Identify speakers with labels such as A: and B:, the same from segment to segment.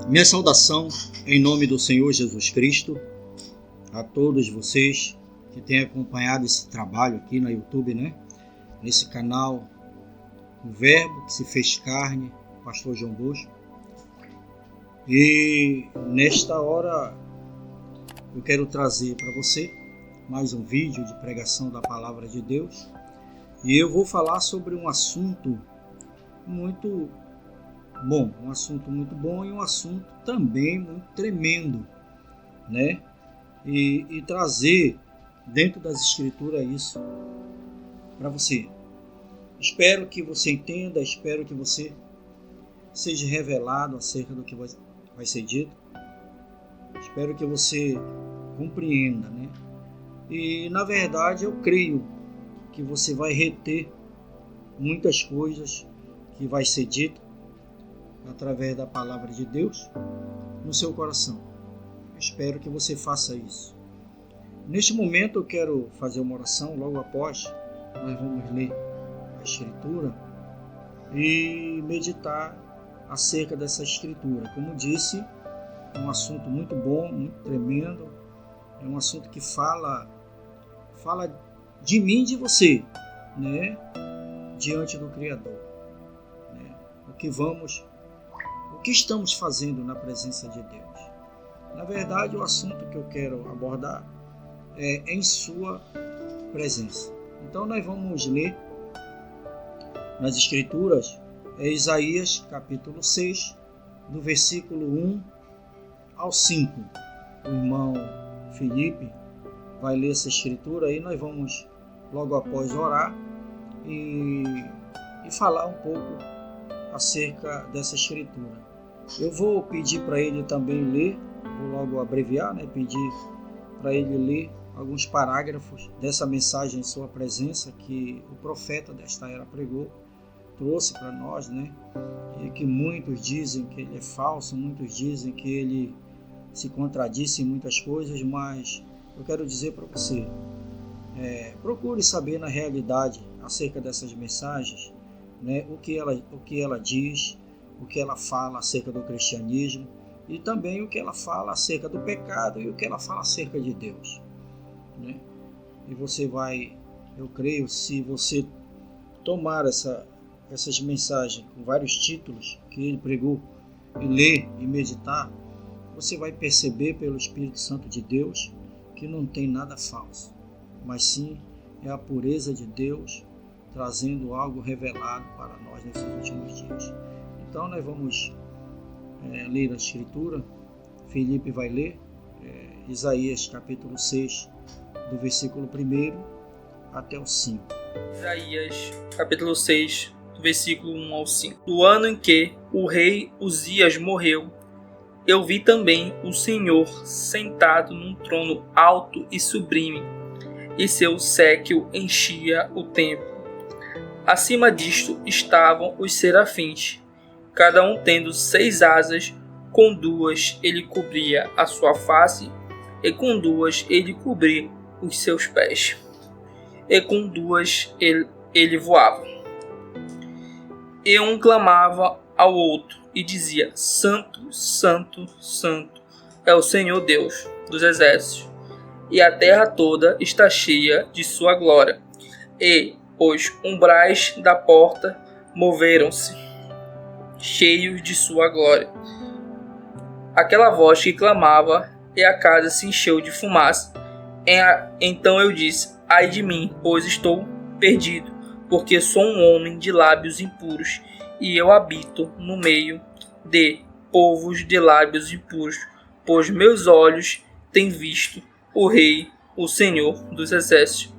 A: Minha saudação em nome do Senhor Jesus Cristo a todos vocês que têm acompanhado esse trabalho aqui no YouTube, nesse canal, o Verbo que se fez carne, Pastor João Bosco. E nesta hora eu quero trazer para você mais um vídeo de pregação da Palavra de Deus. E eu vou falar sobre um assunto muito bom, e um assunto também muito tremendo, E trazer dentro das Escrituras isso para você. Espero que você entenda, espero que você seja revelado acerca do que vai ser dito. Espero que você compreenda, E na verdade eu creio que você vai reter muitas coisas que vai ser dito através da palavra de Deus no seu coração. Espero que você faça isso. Neste momento eu quero fazer uma oração. Logo após nós vamos ler a Escritura e meditar acerca dessa Escritura. Como disse, é um assunto muito bom, muito tremendo. É um assunto que fala de mim e de você, diante do Criador. O que estamos fazendo na presença de Deus? Na verdade, o assunto que eu quero abordar é em sua presença. Então nós vamos ler nas Escrituras, Isaías capítulo 6, do versículo 1 ao 5. O irmão Felipe vai ler essa Escritura e nós vamos logo após orar e falar um pouco acerca dessa Escritura. Eu vou pedir para ele também ler, vou logo abreviar, pedir para ele ler alguns parágrafos dessa mensagem em sua presença que o profeta desta era pregou, trouxe para nós, E que muitos dizem que ele é falso, muitos dizem que ele se contradisse em muitas coisas, mas eu quero dizer para você, procure saber na realidade acerca dessas mensagens, o que ela diz, o que ela fala acerca do cristianismo e também o que ela fala acerca do pecado e o que ela fala acerca de Deus, E você vai, eu creio, se você tomar essas mensagens com vários títulos que ele pregou e ler e meditar, você vai perceber pelo Espírito Santo de Deus que não tem nada falso, mas sim é a pureza de Deus trazendo algo revelado para nós nesses últimos dias. Então nós vamos ler a Escritura. Felipe vai ler Isaías capítulo 6, do versículo 1 até o 5.
B: Isaías capítulo 6, do versículo 1 ao 5. No ano em que o rei Uzias morreu, eu vi também o Senhor sentado num trono alto e sublime, e seu séquio enchia o templo. Acima disto estavam os serafins, cada um tendo 6 asas, com 2 ele cobria a sua face, e com 2 ele cobria os seus pés, e com 2 ele voava. E um clamava ao outro e dizia: Santo, Santo, Santo é o Senhor Deus dos exércitos, e a terra toda está cheia de sua glória. E os umbrais da porta moveram-se, cheios de sua glória. Aquela voz que clamava, e a casa se encheu de fumaça. Então eu disse: ai de mim, pois estou perdido, porque sou um homem de lábios impuros, e eu habito no meio de povos de lábios impuros, pois meus olhos têm visto o Rei, o Senhor dos exércitos.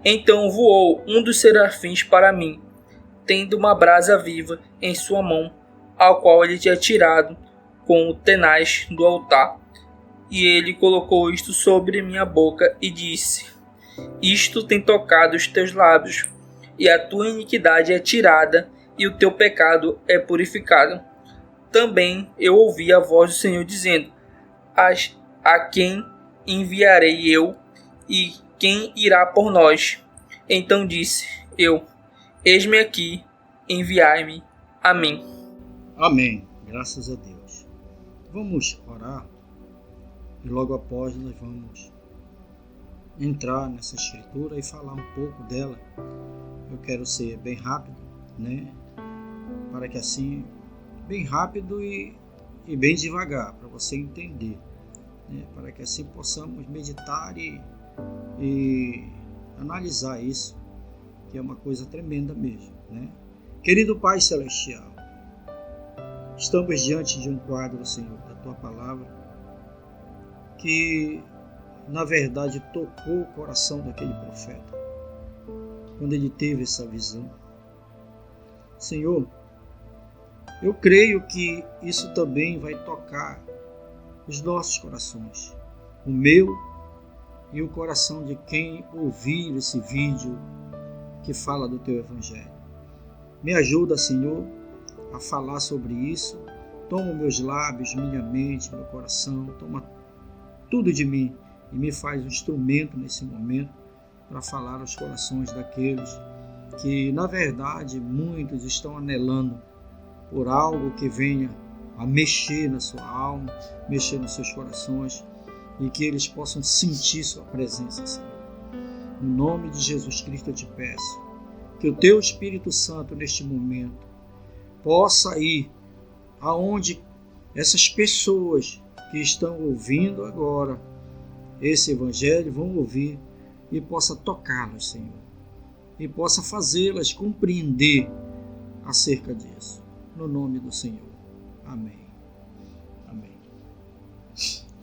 B: Então voou um dos serafins para mim, tendo uma brasa viva em sua mão, ao qual ele tinha tirado com o tenaz do altar. E ele colocou isto sobre minha boca e disse: isto tem tocado os teus lábios, e a tua iniquidade é tirada, e o teu pecado é purificado. Também eu ouvi a voz do Senhor dizendo: a quem enviarei eu, e quem irá por nós? Então disse eu: eis-me aqui, enviai-me a mim.
A: Amém. Graças a Deus. Vamos orar e logo após nós vamos entrar nessa escritura e falar um pouco dela. Eu quero ser bem rápido, né? Para que assim, bem rápido e bem devagar, para você entender, né? Para que assim possamos meditar e analisar isso, que é uma coisa tremenda mesmo, né? Querido Pai Celestial, estamos diante de um quadro, Senhor, da Tua Palavra, que na verdade tocou o coração daquele profeta, quando ele teve essa visão. Senhor, eu creio que isso também vai tocar os nossos corações, o meu e o coração de quem ouvir esse vídeo que fala do Teu Evangelho. Me ajuda, Senhor, a falar sobre isso. Toma meus lábios, minha mente, meu coração, toma tudo de mim e me faz um instrumento nesse momento para falar aos corações daqueles que, na verdade, muitos estão anelando por algo que venha a mexer na sua alma, mexer nos seus corações e que eles possam sentir sua presença, Senhor. No nome de Jesus Cristo eu te peço que o Teu Espírito Santo neste momento possa ir aonde essas pessoas que estão ouvindo agora esse Evangelho vão ouvir e possa tocá-las, Senhor, e possa fazê-las compreender acerca disso. No nome do Senhor. Amém. Amém.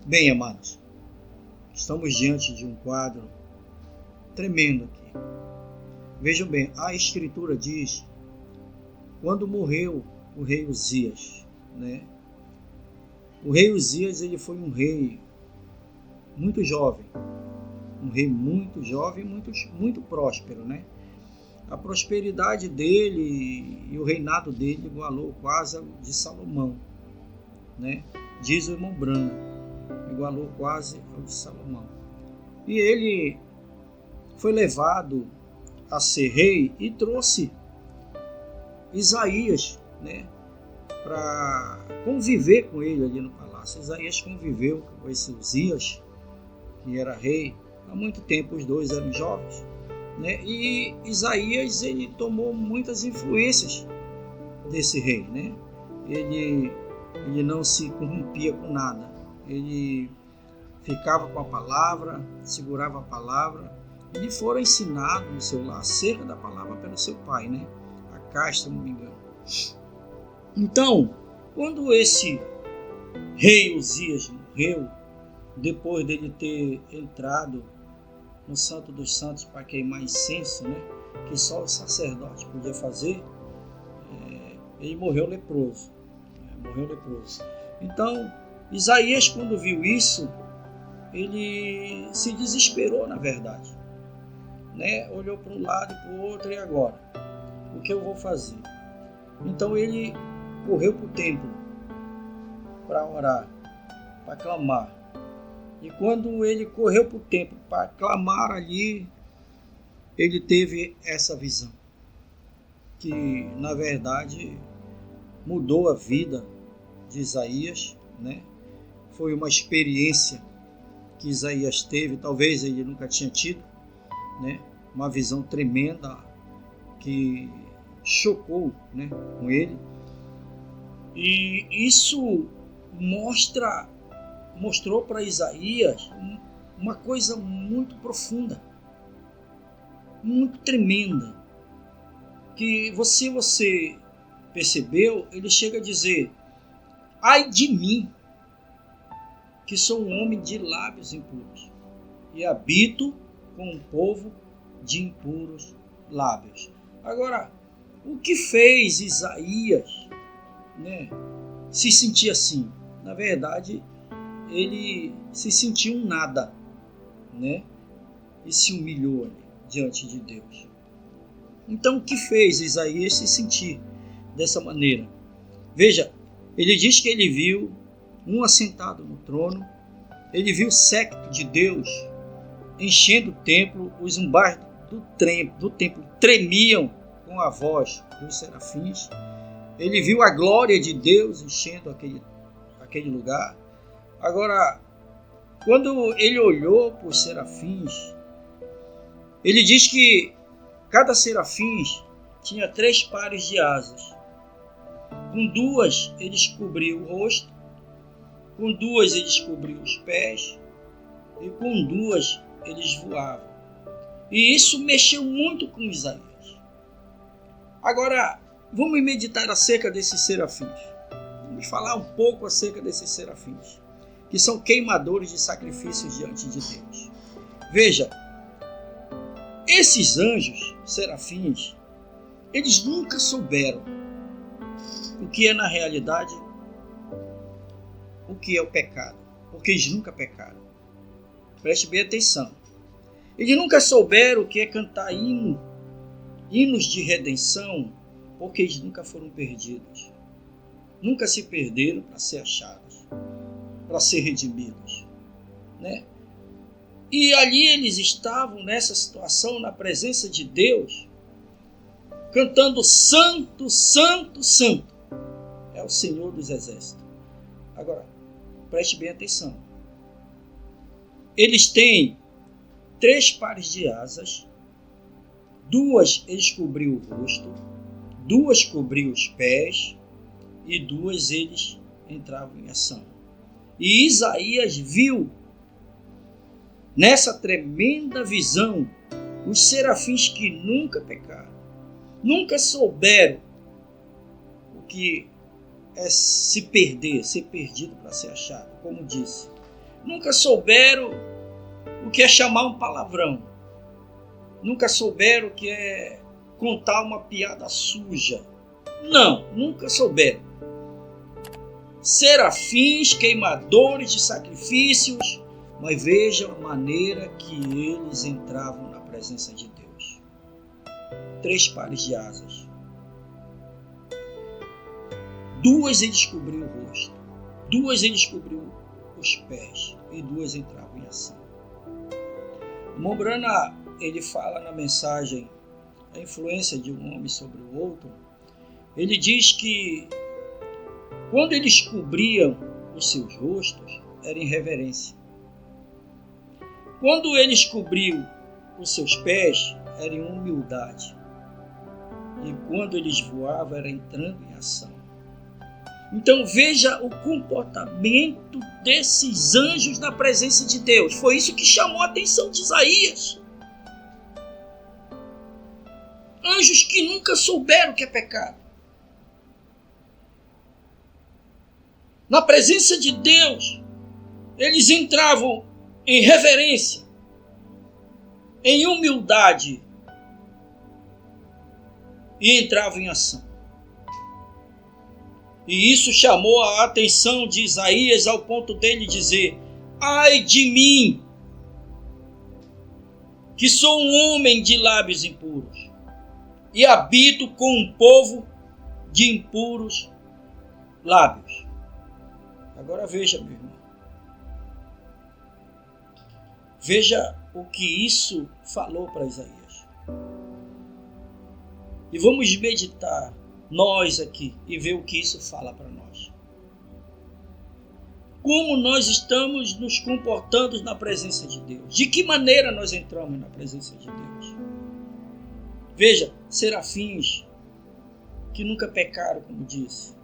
A: Bem, amados, estamos diante de um quadro tremendo aqui. Vejam bem, a Escritura diz, quando morreu o rei Uzias, né? O rei Uzias, ele foi um rei muito jovem, muito próspero, né? A prosperidade dele e o reinado dele igualou quase ao de Salomão, né? Diz o irmão Branham, igualou quase ao de Salomão. E ele foi levado a ser rei e trouxe Isaías, né, para conviver com ele ali no palácio. Isaías conviveu com esse Uzias, que era rei, há muito tempo. Os dois eram jovens, né? E Isaías, ele tomou muitas influências desse rei, né? Ele não se corrompia com nada, ele ficava com a palavra, segurava a palavra. Ele fora ensinado no seu lar acerca da palavra pelo seu pai, né? Acais, se não me engano. Então, quando esse rei Uzias morreu, depois dele ter entrado no Santo dos Santos para queimar incenso, né, que só o sacerdote podia fazer, ele morreu leproso. Então, Isaías, quando viu isso, ele se desesperou, na verdade, né? Olhou para um lado e para o outro, e agora? O que eu vou fazer? Então ele correu para o templo para orar, para clamar. E quando ele correu para o templo para clamar ali, ele teve essa visão, que na verdade mudou a vida de Isaías, né? Foi uma experiência que Isaías teve, talvez ele nunca tinha tido, né? Uma visão tremenda que chocou, né, com ele. E isso mostrou para Isaías uma coisa muito profunda, muito tremenda, que você percebeu, ele chega a dizer: ai de mim, que sou um homem de lábios impuros e habito com um povo de impuros lábios. Agora, o que fez Isaías, né, se sentir assim? Na verdade, ele se sentiu um nada, né, e se humilhou ali, diante de Deus. Então, o que fez Isaías se sentir dessa maneira? Veja, ele diz que ele viu um assentado no trono, ele viu o séquito de Deus enchendo o templo, os umbrais do templo tremiam com a voz dos serafins. Ele viu a glória de Deus enchendo aquele lugar. Agora, quando ele olhou para os serafins, ele diz que cada serafim tinha 3 pares de asas. Com 2 eles cobriam o rosto, com 2 eles cobriam os pés e com 2 eles voavam. E isso mexeu muito com Isaías. Agora, vamos meditar acerca desses serafins. Vamos falar um pouco acerca desses serafins, que são queimadores de sacrifícios diante de Deus. Veja, esses anjos, serafins, eles nunca souberam o que é na realidade, o que é o pecado, porque eles nunca pecaram. Preste bem atenção. Eles nunca souberam o que é cantar hinos de redenção, porque eles nunca foram perdidos. Nunca se perderam para ser achados, para ser redimidos, né? E ali eles estavam nessa situação, na presença de Deus, cantando Santo, Santo, Santo. É o Senhor dos Exércitos. Agora, preste bem atenção. Eles têm 3 pares de asas, 2 eles cobriam o rosto, 2 cobriam os pés e 2 eles entravam em ação. E Isaías viu, nessa tremenda visão, os serafins que nunca pecaram, nunca souberam o que é se perder, ser perdido para ser achado, como disse. Nunca souberam o que é chamar um palavrão. Nunca souberam o que é contar uma piada suja. Não, nunca souberam. Serafins, queimadores de sacrifícios, mas vejam a maneira que eles entravam na presença de Deus. 3 pares de asas. 2 eles cobriam o rosto, 2 eles cobriam os pés e 2 entravam em ação. Mombrana, ele fala na mensagem A Influência de um Homem sobre o Outro. Ele diz que quando eles cobriam os seus rostos, era em reverência. Quando eles cobriam os seus pés, era em humildade. E quando eles voavam, era entrando em ação. Então veja o comportamento desses anjos na presença de Deus. Foi isso que chamou a atenção de Isaías. Anjos que nunca souberam o que é pecado. Na presença de Deus, eles entravam em reverência, em humildade e entravam em ação. E isso chamou a atenção de Isaías ao ponto dele dizer: ai de mim, que sou um homem de lábios impuros, e habito com um povo de impuros lábios. Agora veja, meu irmão. Veja o que isso falou para Isaías. E vamos meditar nós aqui e ver o que isso fala para nós. Como nós estamos nos comportando na presença de Deus? De que maneira nós entramos na presença de Deus? Veja, serafins que nunca pecaram, como disse,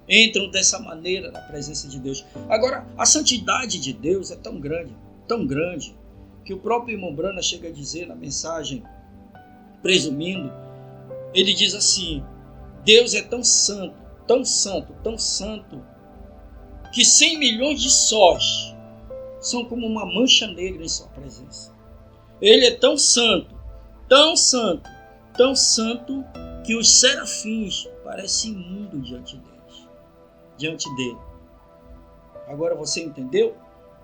A: entram dessa maneira na presença de Deus. Agora, a santidade de Deus é tão grande, que o próprio irmão Brana chega a dizer na mensagem, presumindo, ele diz assim: Deus é tão santo, tão santo, tão santo, que 100 milhões de sóis são como uma mancha negra em sua presença. Ele é tão santo, tão santo, tão santo, que os serafins parecem imundos diante dele. Agora você entendeu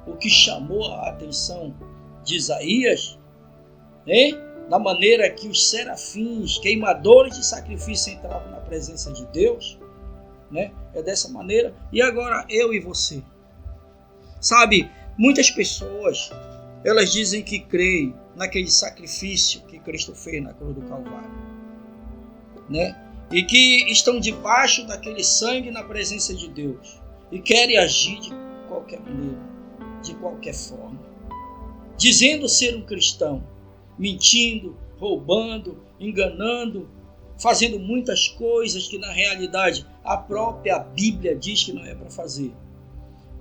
A: o que chamou a atenção de Isaías, hein? Da maneira que os serafins, queimadores de sacrifício, entravam na presença de Deus, né? É dessa maneira. E agora eu e você, sabe, muitas pessoas, elas dizem que creem naquele sacrifício que Cristo fez na cruz do Calvário, né? E que estão debaixo daquele sangue na presença de Deus. e querem agir de qualquer maneira, de qualquer forma, dizendo ser um cristão, mentindo, roubando, enganando, fazendo muitas coisas que na realidade a própria Bíblia diz que não é para fazer.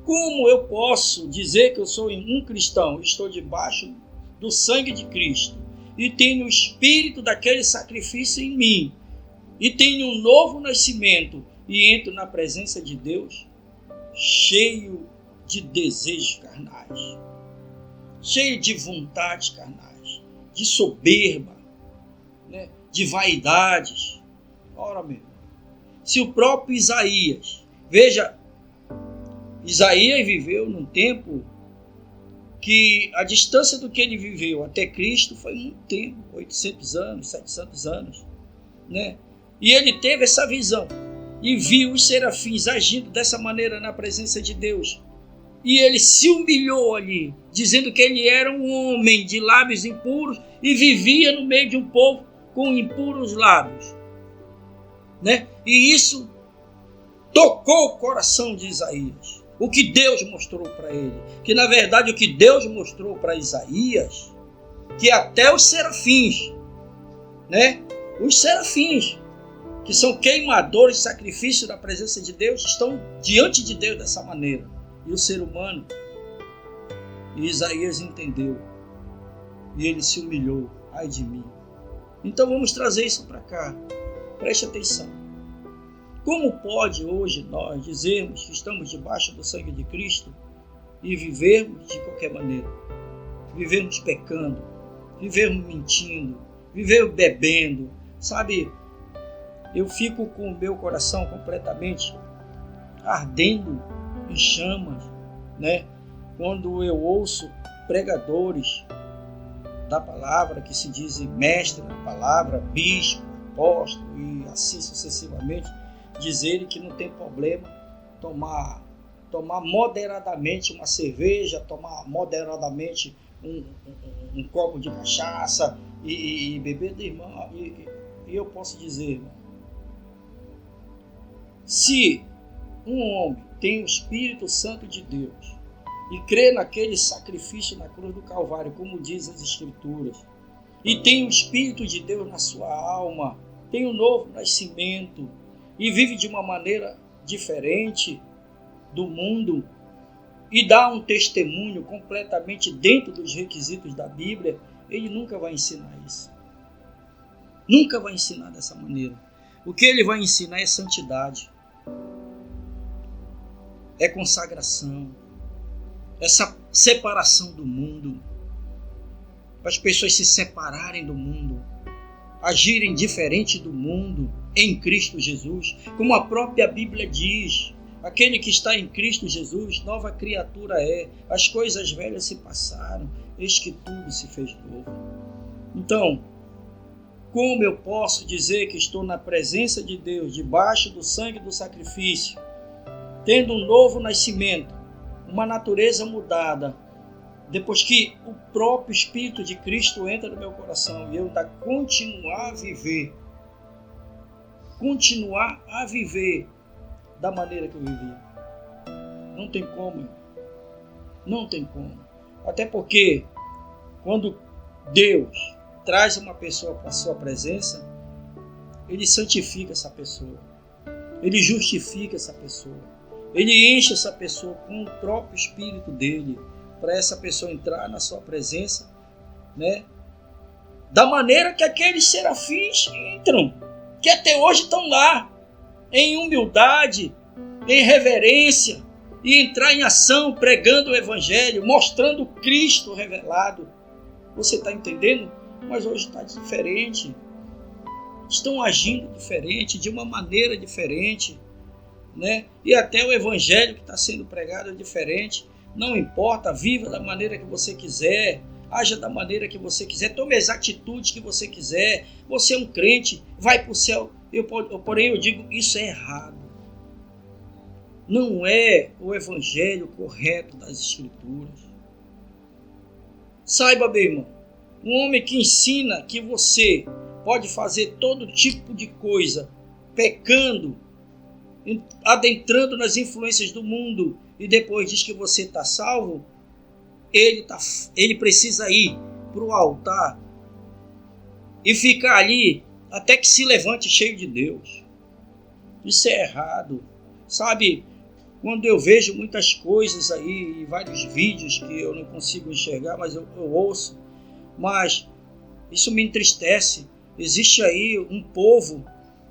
A: Como eu posso dizer que eu sou um cristão? Estou debaixo do sangue de Cristo e tenho o espírito daquele sacrifício em mim e tenho um novo nascimento e entro na presença de Deus cheio de desejos carnais, cheio de vontades carnais, de soberba, né? De vaidades. Ora, meu irmão, se o próprio Isaías, veja, Isaías viveu num tempo que a distância do que ele viveu até Cristo foi muito tempo, 800 anos, 700 anos, né? E ele teve essa visão e viu os serafins agindo dessa maneira na presença de Deus. E ele se humilhou ali, dizendo que ele era um homem de lábios impuros e vivia no meio de um povo com impuros lábios, né? E isso tocou o coração de Isaías. O que Deus mostrou para ele, que na verdade o que Deus mostrou para Isaías, que até os serafins, né? Os serafins, que são queimadores de sacrifício na presença de Deus, estão diante de Deus dessa maneira. E o ser humano, e Isaías entendeu, e ele se humilhou. Ai de mim. Então vamos trazer isso para cá. Preste atenção. Como pode hoje nós dizermos que estamos debaixo do sangue de Cristo e vivermos de qualquer maneira? Vivermos pecando, vivermos mentindo, vivermos bebendo. Sabe, eu fico com o meu coração completamente ardendo em chamas, né? Quando eu ouço pregadores da palavra, que se dizem mestre da palavra, bispo, apóstolo e assim sucessivamente, dizerem que não tem problema tomar moderadamente uma cerveja, tomar moderadamente um copo de cachaça e beber, irmão. E eu posso dizer, irmão, se um homem tem o Espírito Santo de Deus e crê naquele sacrifício na cruz do Calvário, como diz as Escrituras, e tem o Espírito de Deus na sua alma, tem um novo nascimento e vive de uma maneira diferente do mundo e dá um testemunho completamente dentro dos requisitos da Bíblia, ele nunca vai ensinar isso. Nunca vai ensinar dessa maneira. O que ele vai ensinar é santidade, é consagração, essa separação do mundo, para as pessoas se separarem do mundo, agirem diferente do mundo em Cristo Jesus, como a própria Bíblia diz: aquele que está em Cristo Jesus, nova criatura é, as coisas velhas se passaram, eis que tudo se fez novo. Então, como eu posso dizer que estou na presença de Deus, debaixo do sangue do sacrifício, tendo um novo nascimento, uma natureza mudada, depois que o próprio Espírito de Cristo entra no meu coração e eu ainda continuar a viver da maneira que eu vivi? Não tem como, não tem como. Até porque quando Deus traz uma pessoa para a sua presença, ele santifica essa pessoa, ele justifica essa pessoa, ele enche essa pessoa com o próprio Espírito dele, para essa pessoa entrar na sua presença, né? Da maneira que aqueles serafins entram, que até hoje estão lá, em humildade, em reverência, e entrar em ação, pregando o Evangelho, mostrando Cristo revelado. Você está entendendo? Mas hoje está diferente. Estão agindo diferente, de uma maneira diferente, né? E até o Evangelho que está sendo pregado é diferente. Não importa, viva da maneira que você quiser, haja da maneira que você quiser, tome as atitudes que você quiser. Você é um crente, vai para o céu. Porém, eu digo, isso é errado. Não é o evangelho correto das Escrituras. Saiba, meu irmão, um homem que ensina que você pode fazer todo tipo de coisa pecando, adentrando nas influências do mundo e depois diz que você está salvo, ele precisa ir para o altar e ficar ali até que se levante cheio de Deus. Isso é errado. Sabe, quando eu vejo muitas coisas aí, vários vídeos que eu não consigo enxergar, mas eu ouço, mas isso me entristece. Existe aí um povo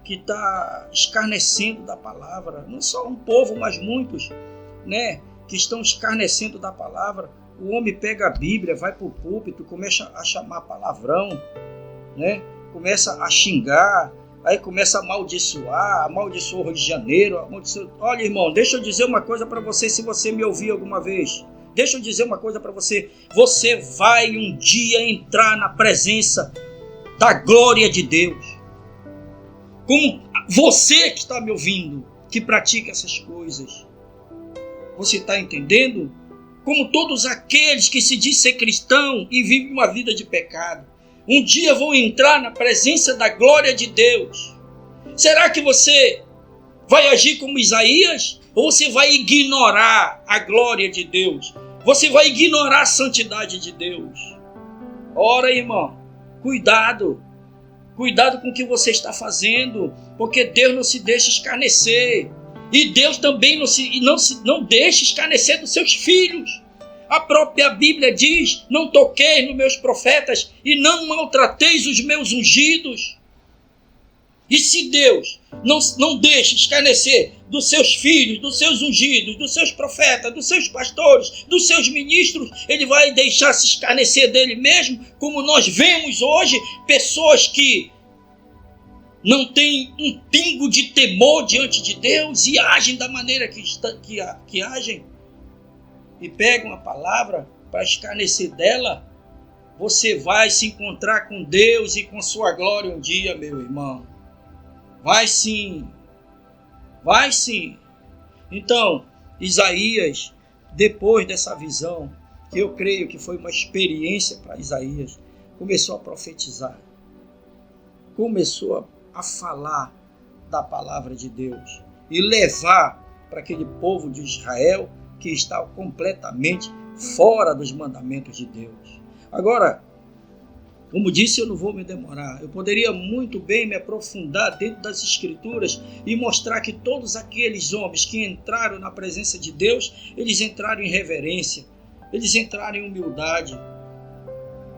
A: que está escarnecendo da palavra. Não só um povo, mas muitos, né, que estão escarnecendo da palavra. O homem pega a Bíblia, vai para o púlpito, começa a chamar palavrão, né? Começa a xingar, aí começa a amaldiçoar o Rio de Janeiro. Olha, irmão, deixa eu dizer uma coisa para você, se você me ouvir alguma vez. Deixa eu dizer uma coisa para você. Você vai um dia entrar na presença da glória de Deus. Como você que está me ouvindo, que pratica essas coisas. Você está entendendo? Como todos aqueles que se diz ser cristão e vivem uma vida de pecado, um dia vão entrar na presença da glória de Deus. Será que você vai agir como Isaías? Ou você vai ignorar a glória de Deus? Você vai ignorar a santidade de Deus? Ora, irmão, cuidado. Cuidado com o que você está fazendo, porque Deus não se deixa escarnecer. E Deus também não deixa escarnecer dos seus filhos. A própria Bíblia diz: não toqueis nos meus profetas e não maltrateis os meus ungidos. E se Deus não deixa escarnecer dos seus filhos, dos seus ungidos, dos seus profetas, dos seus pastores, dos seus ministros, ele vai deixar se escarnecer dele mesmo, como nós vemos hoje, pessoas que não têm um pingo de temor diante de Deus e agem da maneira que agem, e pegam a palavra para escarnecer dela. Você vai se encontrar com Deus e com sua glória um dia, meu irmão. Vai sim. Vai sim. Então, Isaías, depois dessa visão, que eu creio que foi uma experiência para Isaías, começou a profetizar. Começou a falar da palavra de Deus e levar para aquele povo de Israel que está completamente fora dos mandamentos de Deus. Agora, como disse, eu não vou me demorar. Eu poderia muito bem me aprofundar dentro das Escrituras e mostrar que todos aqueles homens que entraram na presença de Deus, eles entraram em reverência, eles entraram em humildade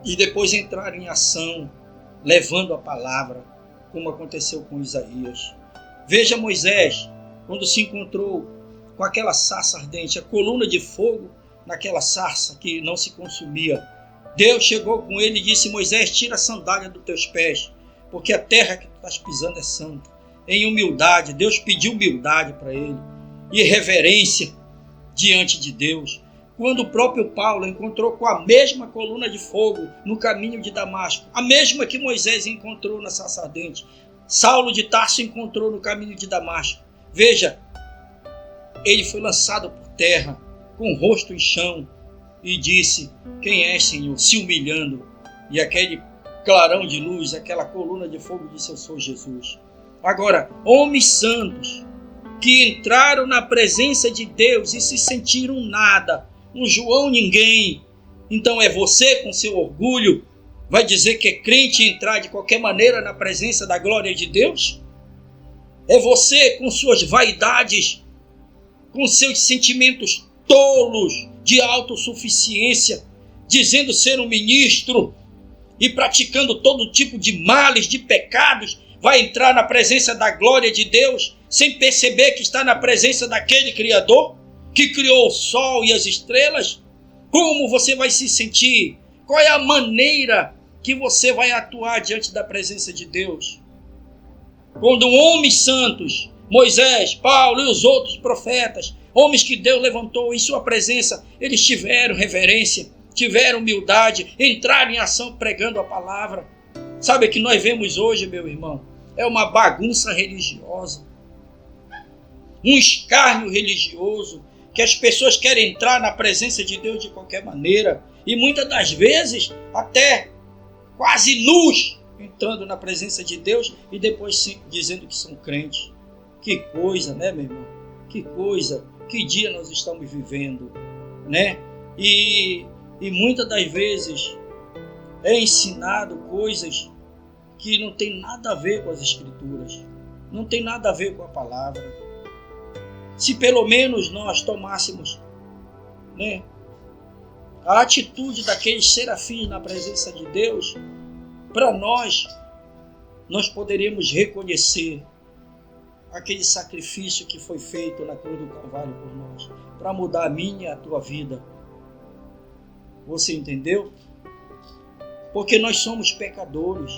A: e depois entraram em ação, levando a palavra, como aconteceu com Isaías. Veja Moisés, quando se encontrou com aquela sarça ardente, a coluna de fogo naquela sarça que não se consumia. Deus chegou com ele e disse: Moisés, tira a sandália dos teus pés, porque a terra que tu estás pisando é santa. Em humildade, Deus pediu humildade para ele e reverência diante de Deus. Quando o próprio Paulo encontrou com a mesma coluna de fogo no caminho de Damasco, a mesma que Moisés encontrou na sarça ardente, Saulo de Tarso encontrou no caminho de Damasco. Veja, ele foi lançado por terra, com o rosto em chão, e disse: quem és, Senhor? Se humilhando. E aquele clarão de luz, aquela coluna de fogo disse: eu sou Jesus. Agora, homens santos que entraram na presença de Deus e se sentiram nada, um João ninguém. Então é você com seu orgulho vai dizer que é crente e entrar de qualquer maneira na presença da glória de Deus? É você com suas vaidades, com seus sentimentos tolos de autossuficiência, dizendo ser um ministro e praticando todo tipo de males, de pecados, vai entrar na presença da glória de Deus sem perceber que está na presença daquele Criador que criou o sol e as estrelas? Como você vai se sentir? Qual é a maneira que você vai atuar diante da presença de Deus? Quando homens santos, Moisés, Paulo e os outros profetas, homens que Deus levantou em sua presença, eles tiveram reverência, tiveram humildade, entraram em ação pregando a palavra. Sabe o que nós vemos hoje, meu irmão? É uma bagunça religiosa, um escárnio religioso, que as pessoas querem entrar na presença de Deus de qualquer maneira, e muitas das vezes até quase nus, entrando na presença de Deus e depois dizendo que são crentes. Que coisa, né, meu irmão? Que coisa, que dia nós estamos vivendo, né? E muitas das vezes é ensinado coisas que não tem nada a ver com as Escrituras, não tem nada a ver com a palavra. Se pelo menos nós tomássemos, né, a atitude daqueles serafins na presença de Deus, para nós poderíamos reconhecer aquele sacrifício que foi feito na cruz do Calvário por nós, para mudar a minha e a tua vida. Você entendeu? Porque nós somos pecadores.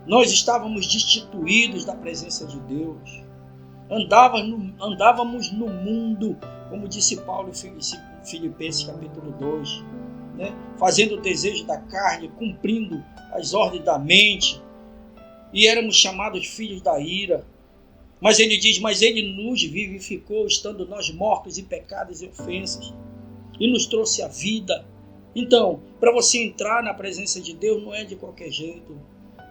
A: Nós estávamos destituídos da presença de Deus. Andávamos no mundo, como disse Paulo em Filipenses capítulo 2, né? Fazendo o desejo da carne, cumprindo as ordens da mente, e éramos chamados filhos da ira. Mas ele diz, mas ele nos vivificou, estando nós mortos em pecados e ofensas, e nos trouxe a vida. Então, para você entrar na presença de Deus, não é de qualquer jeito.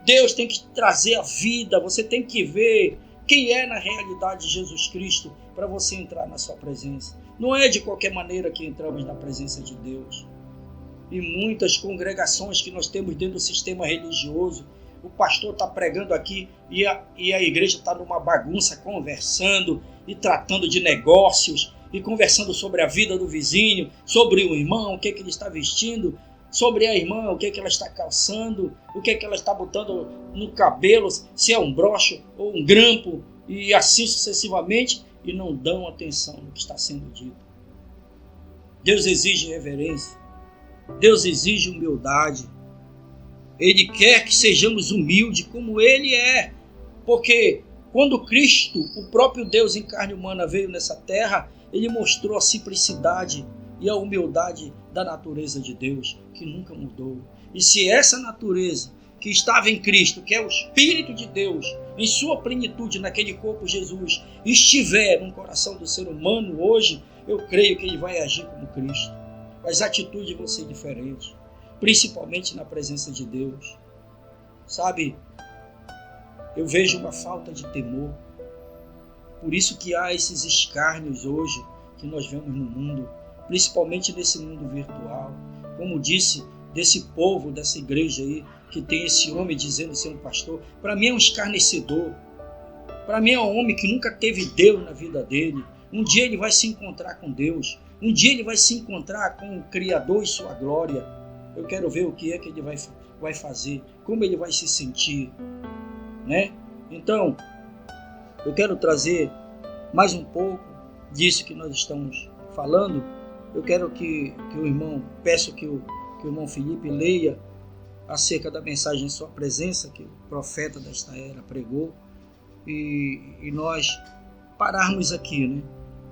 A: Deus tem que trazer a vida, você tem que ver quem é na realidade Jesus Cristo para você entrar na sua presença. Não é de qualquer maneira que entramos na presença de Deus. E muitas congregações que nós temos dentro do sistema religioso, o pastor está pregando aqui e a igreja está numa bagunça, conversando e tratando de negócios e conversando sobre a vida do vizinho, sobre o irmão, o que ele está vestindo, sobre a irmã, o que ela está calçando, o que ela está botando no cabelo, se é um broche ou um grampo, e assim sucessivamente, e não dão atenção no que está sendo dito. Deus exige reverência, Deus exige humildade. Ele quer que sejamos humildes como Ele é, porque quando Cristo, o próprio Deus em carne humana, veio nessa terra, Ele mostrou a simplicidade e a humildade da natureza de Deus, que nunca mudou. E se essa natureza que estava em Cristo, que é o Espírito de Deus, em sua plenitude naquele corpo Jesus, estiver no coração do ser humano hoje, eu creio que ele vai agir como Cristo. As atitudes vão ser diferentes, principalmente na presença de Deus. Sabe, eu vejo uma falta de temor. Por isso que há esses escárnios hoje que nós vemos no mundo, principalmente nesse mundo virtual. Como disse, desse povo, dessa igreja aí, que tem esse homem dizendo ser um pastor, para mim é um escarnecedor. Para mim é um homem que nunca teve Deus na vida dele. Um dia ele vai se encontrar com Deus. Um dia ele vai se encontrar com o Criador e sua glória. Eu quero ver o que é que ele vai fazer, como ele vai se sentir, né? Então, eu quero trazer mais um pouco disso que nós estamos falando. Eu quero que o irmão, peço que o irmão Felipe leia acerca da mensagem em sua presença, que o profeta desta era pregou, e nós pararmos aqui, né,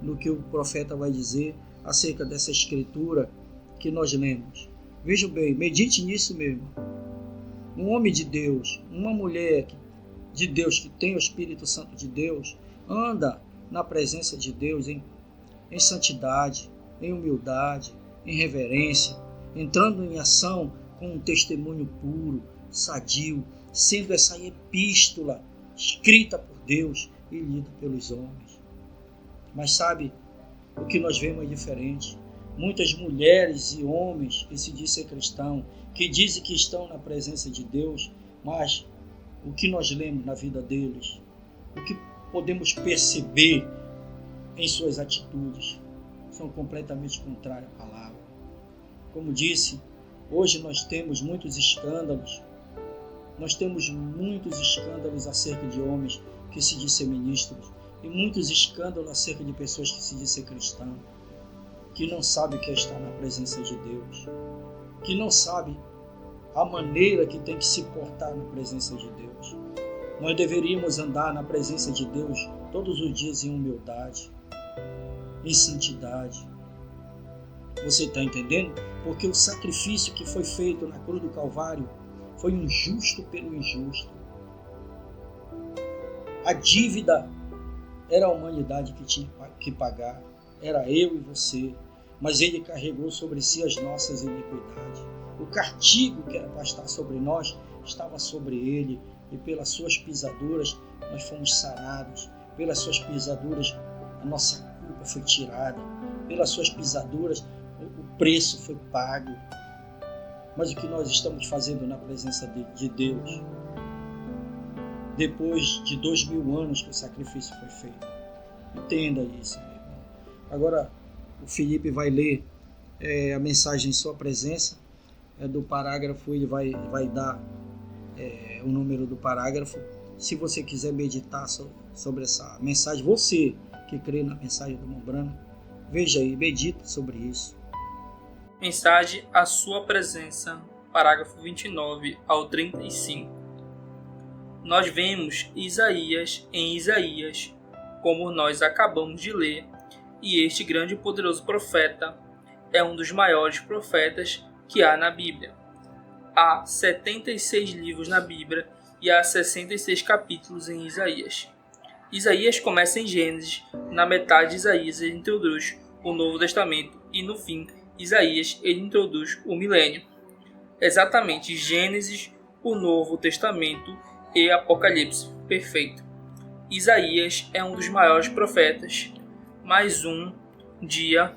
A: no que o profeta vai dizer acerca dessa escritura que nós lemos. Veja bem, medite nisso mesmo. Um homem de Deus, uma mulher de Deus que tem o Espírito Santo de Deus, anda na presença de Deus em santidade, em humildade, em reverência, entrando em ação com um testemunho puro, sadio, sendo essa epístola escrita por Deus e lida pelos homens. Mas sabe, o que nós vemos é diferente. Muitas mulheres e homens que se dizem ser cristãos, que dizem que estão na presença de Deus, mas o que nós lemos na vida deles, o que podemos perceber em suas atitudes, são completamente contrárias à palavra. Como disse, hoje nós temos muitos escândalos. Nós temos muitos escândalos acerca de homens que se dizem ministros e muitos escândalos acerca de pessoas que se dizem cristãos, que não sabem o que é estar na presença de Deus, que não sabem a maneira que tem que se portar na presença de Deus. Nós deveríamos andar na presença de Deus todos os dias em humildade, em santidade. Você está entendendo? Porque o sacrifício que foi feito na cruz do Calvário foi um justo pelo injusto. A dívida era a humanidade que tinha que pagar, era eu e você, mas ele carregou sobre si as nossas iniquidades. O castigo que era para estar sobre nós estava sobre ele, e pelas suas pisaduras nós fomos sarados, pelas suas pisaduras a nossa culpa foi tirada, pelas suas pisaduras o preço foi pago. Mas o que nós estamos fazendo na presença de Deus, depois de 2000 anos que o sacrifício foi feito? Entenda isso, meu irmão. Agora o Felipe vai ler a mensagem em sua presença, do parágrafo, ele vai dar o número do parágrafo. Se você quiser meditar sobre essa mensagem, você que crê na mensagem do Mombrana, veja aí, medita sobre isso.
B: Mensagem à sua presença, parágrafo 29 ao 35. Nós vemos Isaías em Isaías, como nós acabamos de ler, e este grande e poderoso profeta é um dos maiores profetas que há na Bíblia. Há 76 livros na Bíblia e há 66 capítulos em Isaías. Isaías começa em Gênesis, na metade de Isaías ele introduz o Novo Testamento e no fim, Isaías ele introduz o milênio. Exatamente Gênesis, o Novo Testamento e Apocalipse. Perfeito. Isaías é um dos maiores profetas. Mais um dia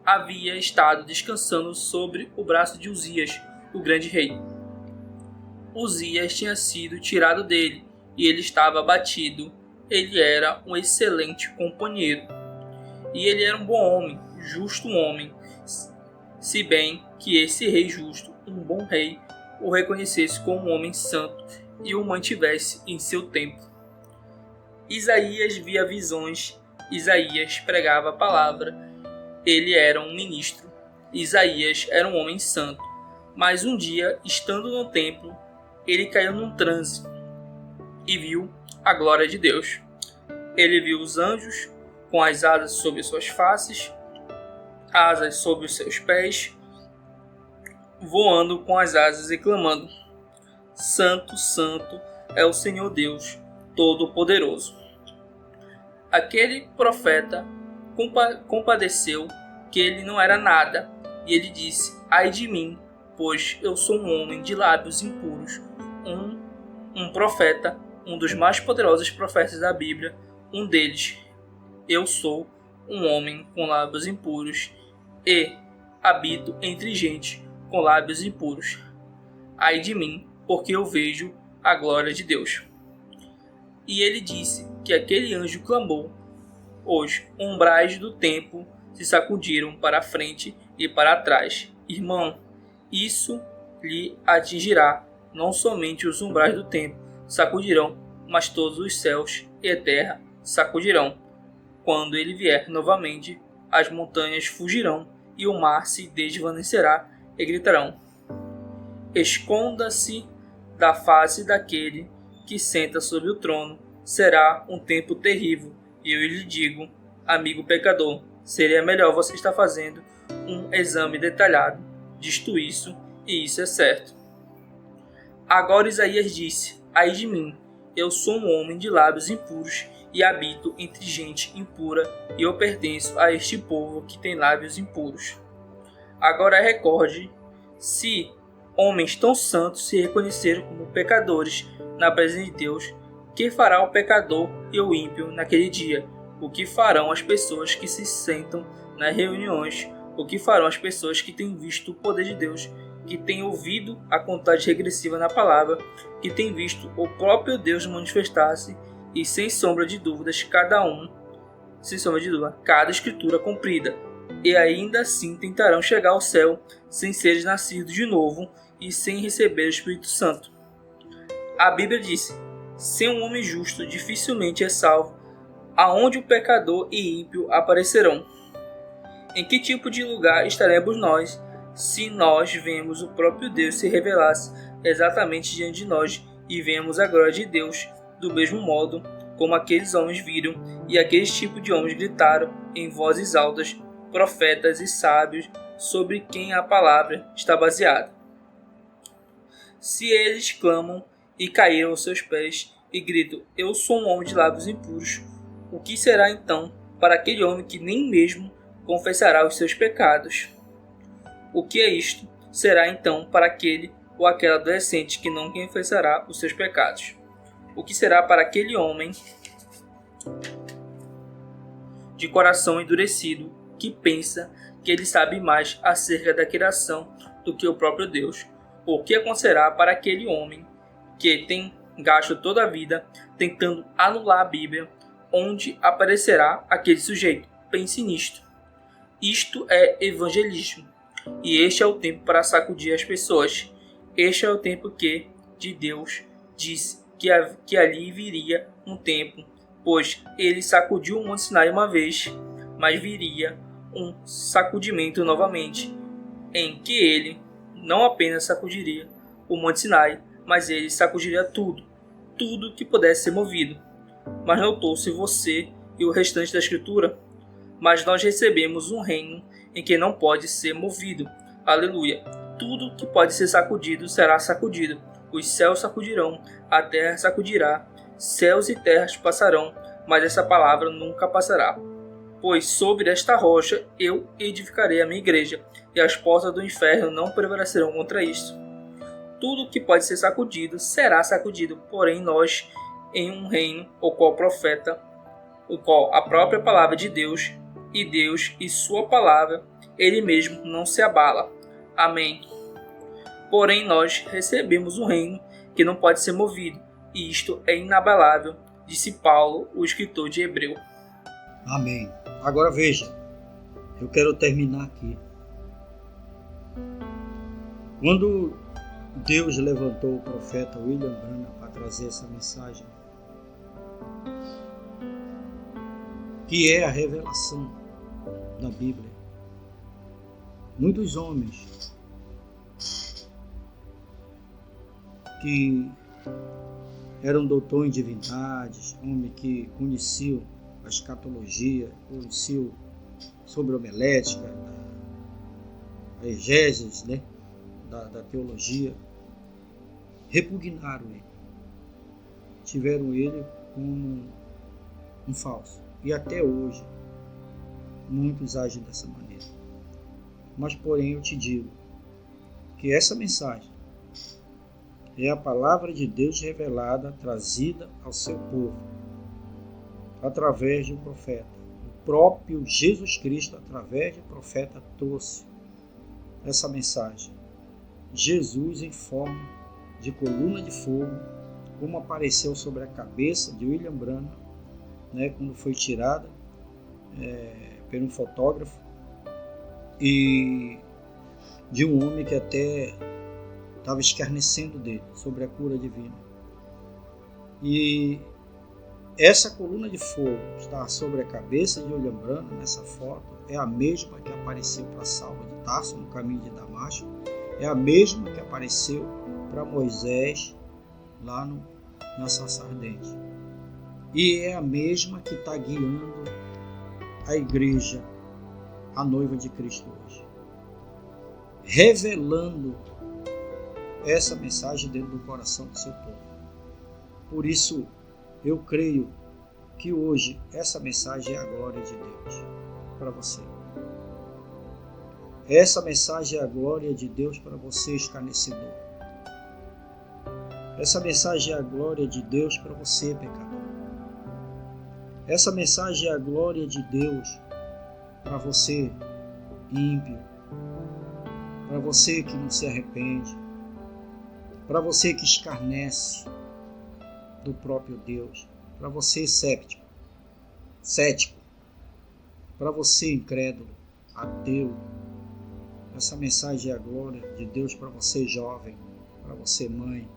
B: havia estado descansando sobre o braço de Uzias, o grande rei. Uzias tinha sido tirado dele e ele estava abatido. Ele era um excelente companheiro. E ele era um bom homem, justo homem, se bem que esse rei justo, um bom rei, o reconhecesse como um homem santo e o mantivesse em seu templo. Isaías via visões, Isaías pregava a palavra, ele era um ministro. Isaías era um homem santo, mas um dia, estando no templo, ele caiu num transe e viu a glória de Deus. Ele viu os anjos com as asas sobre suas faces, asas sobre os seus pés, voando com as asas e clamando: Santo, Santo é o Senhor Deus Todo-Poderoso. Aquele profeta compadeceu que ele não era nada, e ele disse: Ai de mim, pois eu sou um homem de lábios impuros, um profeta, um dos mais poderosos profetas da Bíblia, um deles. Eu sou um homem com lábios impuros e habito entre gente com lábios impuros. Ai de mim, porque eu vejo a glória de Deus. E ele disse que aquele anjo clamou. Os umbrais do templo se sacudiram para a frente e para trás. Irmão, isso lhe atingirá. Não somente os umbrais do templo sacudirão, mas todos os céus e a terra sacudirão. Quando ele vier novamente, as montanhas fugirão e o mar se desvanecerá e gritarão: Esconda-se da face daquele que senta sobre o trono. Será um tempo terrível. E eu lhe digo, amigo pecador, seria melhor você estar fazendo um exame detalhado disto isso, e isso é certo. Agora Isaías disse: Ai de mim, eu sou um homem de lábios impuros e habito entre gente impura, e eu pertenço a este povo que tem lábios impuros. Agora recorde, se homens tão santos se reconheceram como pecadores na presença de Deus, que fará o pecador e o ímpio naquele dia? O que farão as pessoas que se sentam nas reuniões? O que farão as pessoas que têm visto o poder de Deus, que têm ouvido a contagem regressiva na palavra, que têm visto o próprio Deus manifestar-se e sem sombra de dúvidas, cada escritura cumprida, e ainda assim tentarão chegar ao céu sem seres nascidos de novo e sem receber o Espírito Santo? A Bíblia disse: sem um homem justo dificilmente é salvo, aonde o pecador e ímpio aparecerão. Em que tipo de lugar estaremos nós, se nós vemos o próprio Deus se revelar-se exatamente diante de nós e vemos a glória de Deus do mesmo modo como aqueles homens viram, e aqueles tipos de homens gritaram em vozes altas, profetas e sábios, sobre quem a palavra está baseada? Se eles clamam e caíram aos seus pés e gritam: Eu sou um homem de lábios impuros, o que será então para aquele homem que nem mesmo confessará os seus pecados? O que é isto? Será então para aquele ou aquela adolescente que não confessará os seus pecados? O que será para aquele homem de coração endurecido, que pensa que ele sabe mais acerca da criação do que o próprio Deus. O que acontecerá para aquele homem que tem gasto toda a vida tentando anular a Bíblia? Onde aparecerá aquele sujeito? Pense nisto. Isto é evangelismo. E este é o tempo para sacudir as pessoas. Este é o tempo que, de Deus, disse que ali viria um tempo, pois ele sacudiu o Monte Sinai uma vez, mas viria um sacudimento novamente, em que ele não apenas sacudiria o Monte Sinai, mas ele sacudiria tudo que pudesse ser movido. Mas notou-se você e o restante da Escritura? Mas nós recebemos um reino em que não pode ser movido. Aleluia! Tudo que pode ser sacudido será sacudido. Os céus sacudirão, a terra sacudirá, céus e terras passarão, mas essa palavra nunca passará. Pois sobre esta rocha eu edificarei a minha igreja, e as portas do inferno não prevalecerão contra isto. Tudo que pode ser sacudido será sacudido, porém nós, em um reino, o qual a própria palavra de Deus e sua palavra, ele mesmo não se abala. Amém. Porém nós recebemos um reino que não pode ser movido, e isto é inabalável, disse Paulo, o escritor de Hebreu.
A: Amém. Agora veja, eu quero terminar aqui. Quando Deus levantou o profeta William Branham para trazer essa mensagem, que é a revelação da Bíblia, muitos homens que eram doutores em divindades, homens que conheciam a escatologia, conheciam sobre a homilética, a exégesis, né, da teologia, repugnaram ele, tiveram ele como um falso. E até hoje, muitos agem dessa maneira. Mas, porém, eu te digo que essa mensagem é a palavra de Deus revelada, trazida ao seu povo, através de um profeta. O próprio Jesus Cristo, através do profeta, trouxe essa mensagem. Jesus em forma de coluna de fogo, como apareceu sobre a cabeça de William Branham, né, quando foi tirada por um fotógrafo, e de um homem que até estava escarnecendo dele sobre a cura divina. E essa coluna de fogo está sobre a cabeça de William Branham nessa foto, é a mesma que apareceu para Saulo de Tarso no caminho de Damasco, é a mesma que apareceu para Moisés lá na sarça ardente. E é a mesma que está guiando a igreja, a noiva de Cristo hoje, revelando essa mensagem dentro do coração do seu povo. Por isso, eu creio que hoje essa mensagem é a glória de Deus para você. Essa mensagem é a glória de Deus para você, escarnecedor. Essa mensagem é a glória de Deus para você, pecador. Essa mensagem é a glória de Deus para você, ímpio, para você que não se arrepende, para você que escarnece do próprio Deus, para você cético, para você incrédulo, ateu. Essa mensagem é a glória de Deus para você jovem, para você mãe,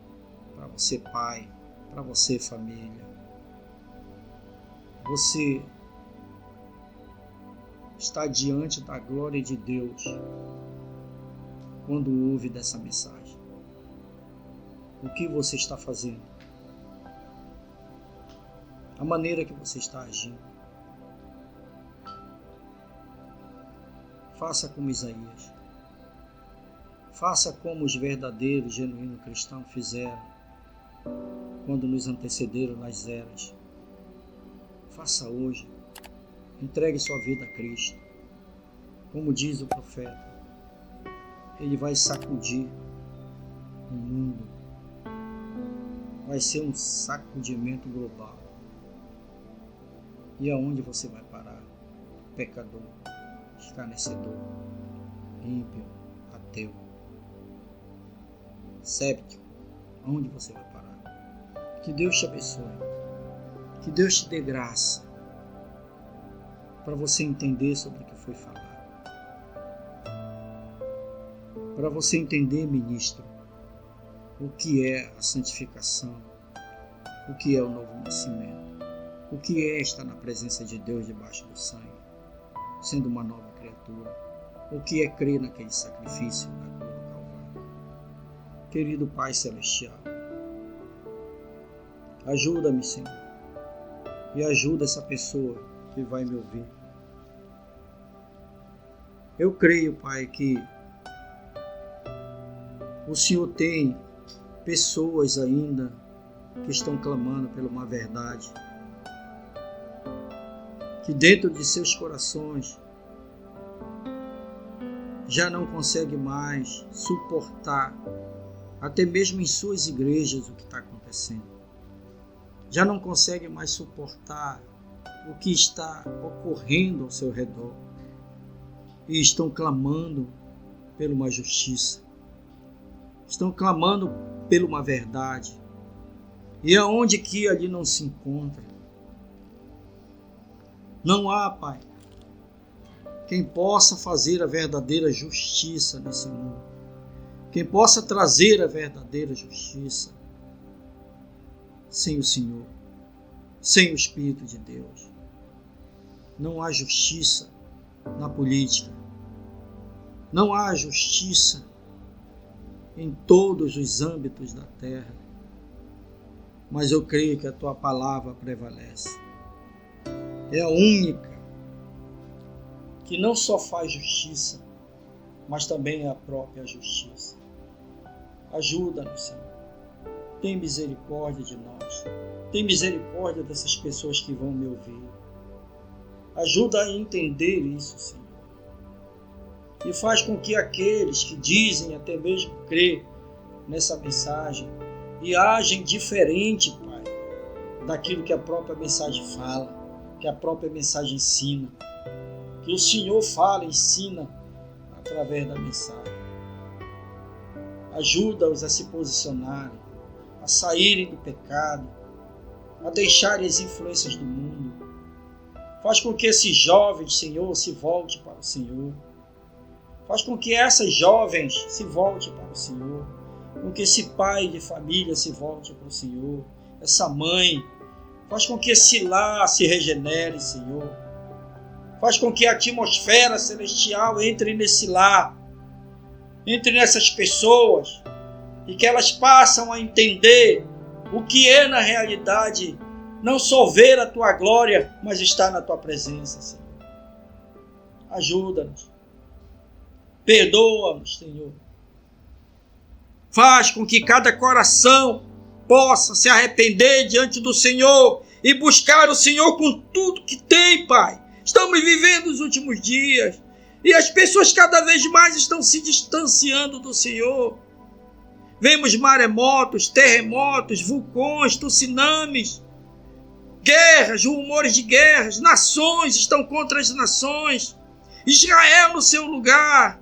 A: para você pai, para você família. Você está diante da glória de Deus quando ouve dessa mensagem. O que você está fazendo? A maneira que você está agindo. Faça como Isaías. Faça como os verdadeiros, genuínos cristãos fizeram quando nos antecederam nas eras. Faça hoje. Entregue sua vida a Cristo. Como diz o profeta, Ele vai sacudir o mundo. Vai ser um sacudimento global. E aonde você vai parar? pecador, escarnecedor, ímpio, ateu, séptico, aonde você vai parar? Que Deus te abençoe, que Deus te dê graça para você entender sobre o que foi falado, para você entender, ministro, o que é a santificação, o que é o novo nascimento, o que é estar na presença de Deus debaixo do sangue, sendo uma nova criatura, o que é crer naquele sacrifício da cruz do Calvário. Querido Pai Celestial, ajuda-me, Senhor, e ajuda essa pessoa que vai me ouvir. Eu creio, Pai, que o Senhor tem pessoas ainda que estão clamando por uma verdade, que dentro de seus corações já não consegue mais suportar, até mesmo em suas igrejas, o que está acontecendo. Já não consegue mais suportar o que está ocorrendo ao seu redor e estão clamando por uma justiça, estão clamando por uma verdade. E aonde que ali não se encontra, não há, Pai, quem possa fazer a verdadeira justiça nesse mundo, quem possa trazer a verdadeira justiça sem o Senhor, sem o Espírito de Deus. Não há justiça na política, não há justiça em todos os âmbitos da terra, mas eu creio que a Tua palavra prevalece. É a única que não só faz justiça, mas também é a própria justiça. Ajuda-nos, Senhor. Tem misericórdia de nós. Tem misericórdia dessas pessoas que vão me ouvir. Ajuda a entender isso, Senhor. E faz com que aqueles que dizem até mesmo crer nessa mensagem e agem diferente, Pai, daquilo que a própria mensagem fala, que a própria mensagem ensina, que o Senhor fala e ensina através da mensagem. Ajuda-os a se posicionarem, a saírem do pecado, a deixarem as influências do mundo. Faz com que esses jovens, Senhor, se voltem para o Senhor. Faz com que essas jovens se voltem para o Senhor. Com que esse pai de família se volte para o Senhor. Essa mãe. Faz com que esse lar se regenere, Senhor. Faz com que a atmosfera celestial entre nesse lar, entre nessas pessoas, e que elas passam a entender o que é na realidade não só ver a Tua glória, mas estar na Tua presença, Senhor. Ajuda-nos. Perdoa-nos, Senhor. Faz com que cada coração possa se arrepender diante do Senhor e buscar o Senhor com tudo que tem, Pai. Estamos vivendo os últimos dias e as pessoas cada vez mais estão se distanciando do Senhor. Vemos maremotos, terremotos, vulcões, tsunamis, guerras, rumores de guerras, nações estão contra as nações, Israel no seu lugar,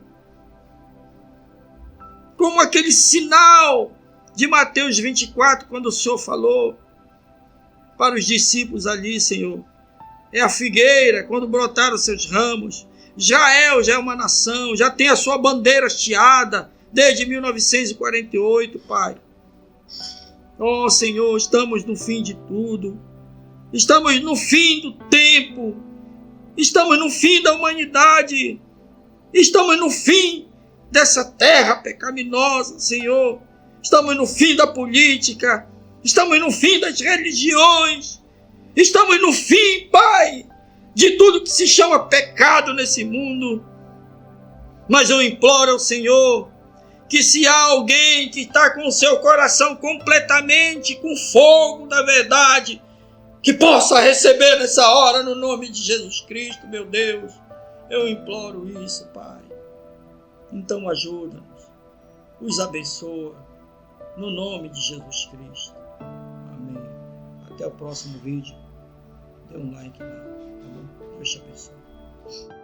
A: como aquele sinal de Mateus 24, quando o Senhor falou para os discípulos ali, Senhor, é a figueira, quando brotaram seus ramos. Israel já é uma nação, já tem a sua bandeira hasteada desde 1948, Pai. Oh, Senhor, estamos no fim de tudo. Estamos no fim do tempo. Estamos no fim da humanidade. Estamos no fim dessa terra pecaminosa, Senhor. Estamos no fim da política. Estamos no fim das religiões. Estamos no fim, Pai, de tudo que se chama pecado nesse mundo. Mas eu imploro ao Senhor que se há alguém que está com o seu coração completamente com fogo da verdade, que possa receber nessa hora no nome de Jesus Cristo, meu Deus. Eu imploro isso, Pai. Então ajuda-nos, os abençoa, no nome de Jesus Cristo. Amém. Até o próximo vídeo. Dê um like lá, tá bom? Deus te abençoe. Deus.